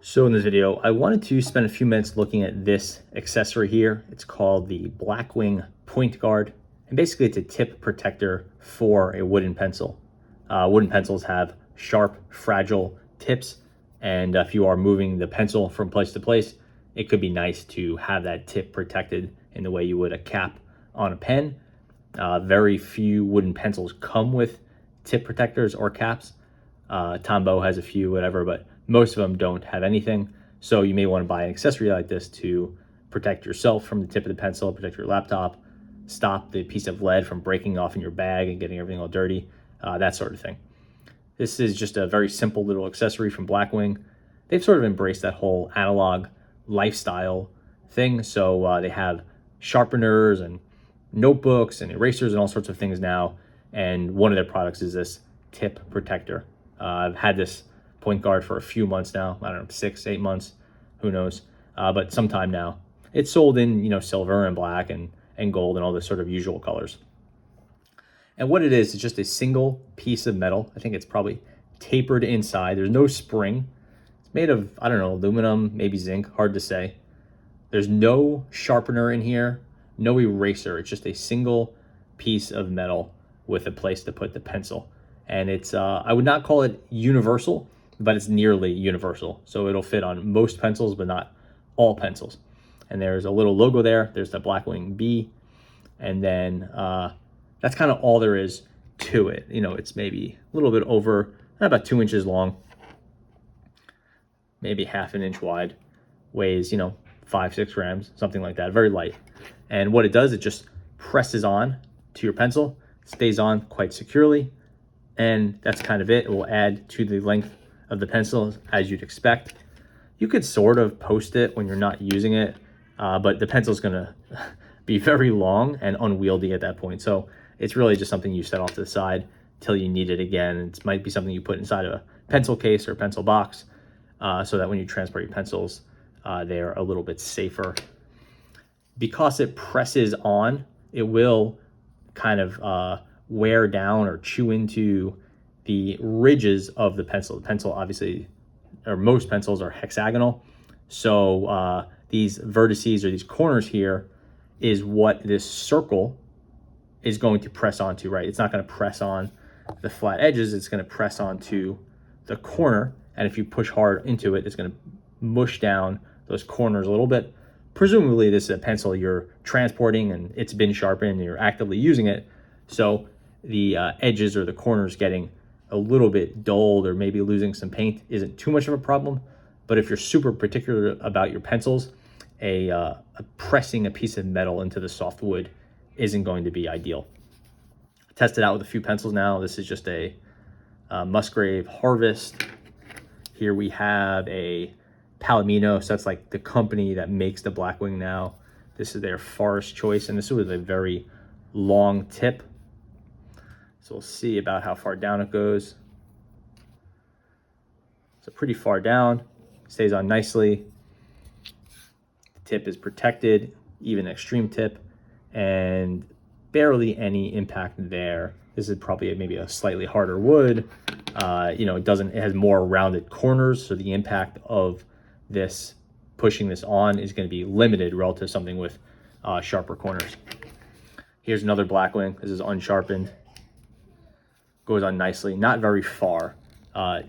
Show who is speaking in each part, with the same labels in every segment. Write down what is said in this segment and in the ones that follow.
Speaker 1: So in this video, I wanted to spend a few minutes looking at this accessory here. It's called the Blackwing Point Guard. And basically it's a tip protector for a wooden pencil. Wooden pencils have sharp, fragile tips. And if you are moving the pencil from place to place, it could be nice to have that tip protected in the way you would a cap on a pen. Very few wooden pencils come with tip protectors or caps. Tombow has a few, whatever, but most of them don't have anything. So you may want to buy an accessory like this to protect yourself from the tip of the pencil, protect your laptop, stop the piece of lead from breaking off in your bag and getting everything all dirty, that sort of thing. This is just a very simple little accessory from Blackwing. They've sort of embraced that whole analog lifestyle thing. So they have sharpeners and notebooks and erasers and all sorts of things now. And one of their products is this tip protector. I've had this point guard for a few months now. I don't know, 6-8 months, who knows, but sometime now. It's sold in, silver and black and gold and all the sort of usual colors. And what it is just a single piece of metal. I think it's probably tapered inside. There's no spring. It's made of, I don't know, aluminum, maybe zinc, hard to say. There's no sharpener in here, no eraser. It's just a single piece of metal with a place to put the pencil. And it's, I would not call it universal, but it's nearly universal. So it'll fit on most pencils, but not all pencils. And there's a little logo there. There's the Blackwing B. And then that's kind of all there is to it. It's maybe a little bit over, about 2 inches long, maybe half an inch wide, weighs, 5-6 grams, something like that, very light. And what it does, it just presses on to your pencil, stays on quite securely. And that's kind of it. It will add to the length of the pencil as you'd expect. You could sort of post it when you're not using it, but the pencil is going to be very long and unwieldy at that point. So it's really just something you set off to the side till you need it again. It might be something you put inside a pencil case or pencil box so that when you transport your pencils, they're a little bit safer. Because it presses on, it will kind of wear down or chew into the ridges of the pencil. The pencil obviously, or most pencils are hexagonal. So these vertices or these corners here is what this circle is going to press onto, right? It's not going to press on the flat edges. It's going to press onto the corner. And if you push hard into it, it's going to mush down those corners a little bit. Presumably this is a pencil you're transporting and it's been sharpened and you're actively using it. So the edges or the corners getting a little bit dulled or maybe losing some paint isn't too much of a problem. But if you're super particular about your pencils, pressing a piece of metal into the soft wood isn't going to be ideal. I tested out with a few pencils now. This is just a Musgrave Harvest. Here we have a Palomino. So that's like the company that makes the Blackwing now. This is their Forest Choice, and this was a very long tip. So we'll see about how far down it goes. So pretty far down, stays on nicely. The tip is protected, even extreme tip, and barely any impact there. This is probably maybe a slightly harder wood. It has more rounded corners, so the impact of this pushing this on is going to be limited relative to something with sharper corners. Here's another Blackwing. This is unsharpened. Goes on nicely, not very far.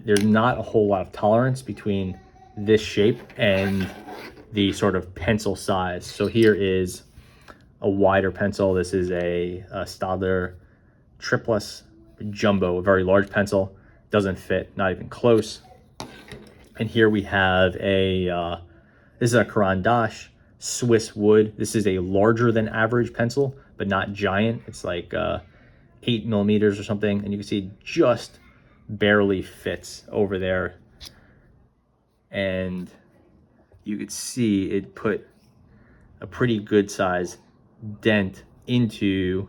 Speaker 1: There's not a whole lot of tolerance between this shape and the sort of pencil size. So here is a wider pencil. This is a Stadler Triplus Jumbo, a very large pencil. Doesn't fit, not even close. And here we have this is a Caran d'Ache Swiss wood. This is a larger than average pencil, but not giant. It's like 8 millimeters or something, and you can see it just barely fits over there. And you could see it put a pretty good size dent into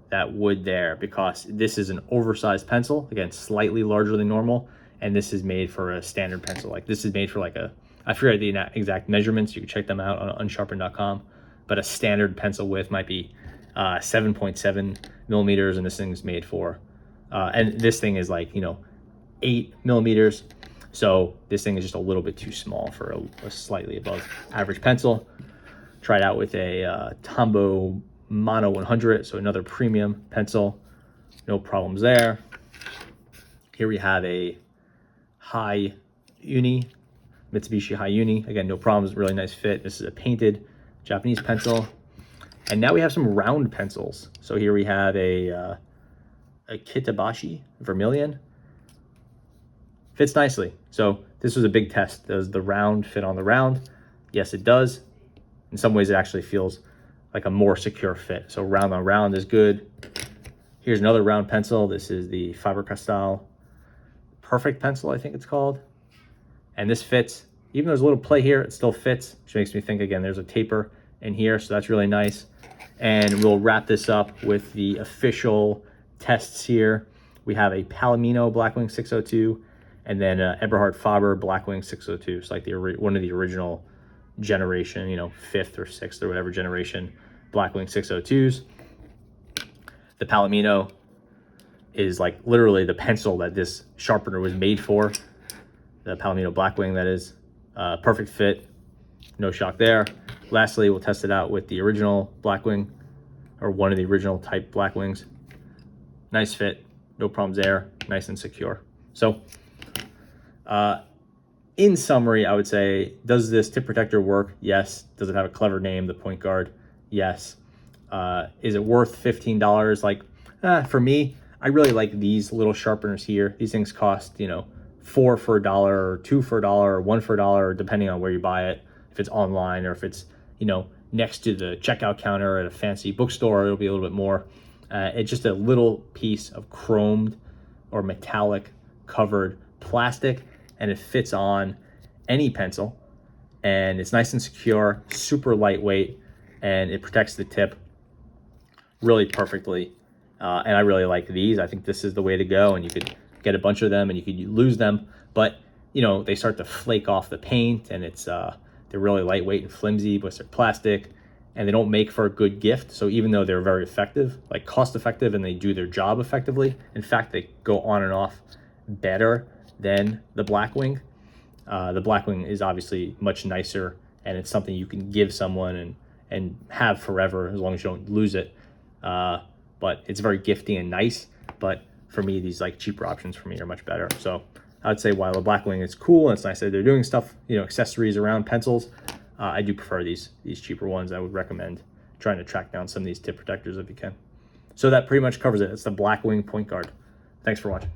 Speaker 1: that wood there, because this is an oversized pencil, again slightly larger than normal, and this is made for a standard pencil. Like this is made for like I forget the exact measurements, you can check them out on unsharpen.com, but a standard pencil width might be 7.7 millimeters, and this thing's made for and this thing is like 8 millimeters. So this thing is just a little bit too small for a slightly above average pencil. Tried out with a Tombow Mono 100, so another premium pencil. No problems there. Here we have a High Uni, Mitsubishi High Uni. Again, no problems, really nice fit. This is a painted Japanese pencil. And now we have some round pencils. So here we have a Kitabashi Vermilion. Fits nicely. So this was a big test. Does the round fit on the round? Yes, it does. In some ways, it actually feels like a more secure fit. So round on round is good. Here's another round pencil. This is the Faber-Castell Perfect pencil, I think it's called. And this fits. Even though there's a little play here, it still fits, which makes me think, again, there's a taper in here, so that's really nice. And we'll wrap this up with the official tests here. We have a Palomino Blackwing 602, and then Eberhard Faber Blackwing 602. It's like one of the original generation, you know, 5th or 6th or whatever generation Blackwing 602s. The Palomino is like literally the pencil that this sharpener was made for. The Palomino Blackwing, that is. Perfect fit, no shock there. Lastly, we'll test it out with the original Blackwing, or one of the original type Blackwings. Nice fit, no problems there, nice and secure. So, in summary, I would say, does this tip protector work? Yes. Does it have a clever name, the Point Guard? Yes. Is it worth $15? Like, for me, I really like these little sharpeners here. These things cost, you know, 4 for $1, or 2 for $1, or 1 for $1, depending on where you buy it. If it's online, or if it's, you know, next to the checkout counter at a fancy bookstore, it'll be a little bit more. It's just a little piece of chromed or metallic covered plastic, and it fits on any pencil, and it's nice and secure, super lightweight, and it protects the tip really perfectly. And I really like these. I think this is the way to go, and you could get a bunch of them and you could lose them, but you know, they start to flake off the paint, and it's they're really lightweight and flimsy, but they're plastic, and they don't make for a good gift. So even though they're very effective, like cost effective, and they do their job effectively, in fact, they go on and off better than the Blackwing. The Blackwing is obviously much nicer, and it's something you can give someone and have forever as long as you don't lose it. But it's very gifty and nice. But for me, these like cheaper options for me are much better. So I would say while the Blackwing is cool, and it's nice that they're doing stuff, you know, accessories around pencils, I do prefer these cheaper ones. I would recommend trying to track down some of these tip protectors if you can. So that pretty much covers it. It's the Blackwing Point Guard. Thanks for watching.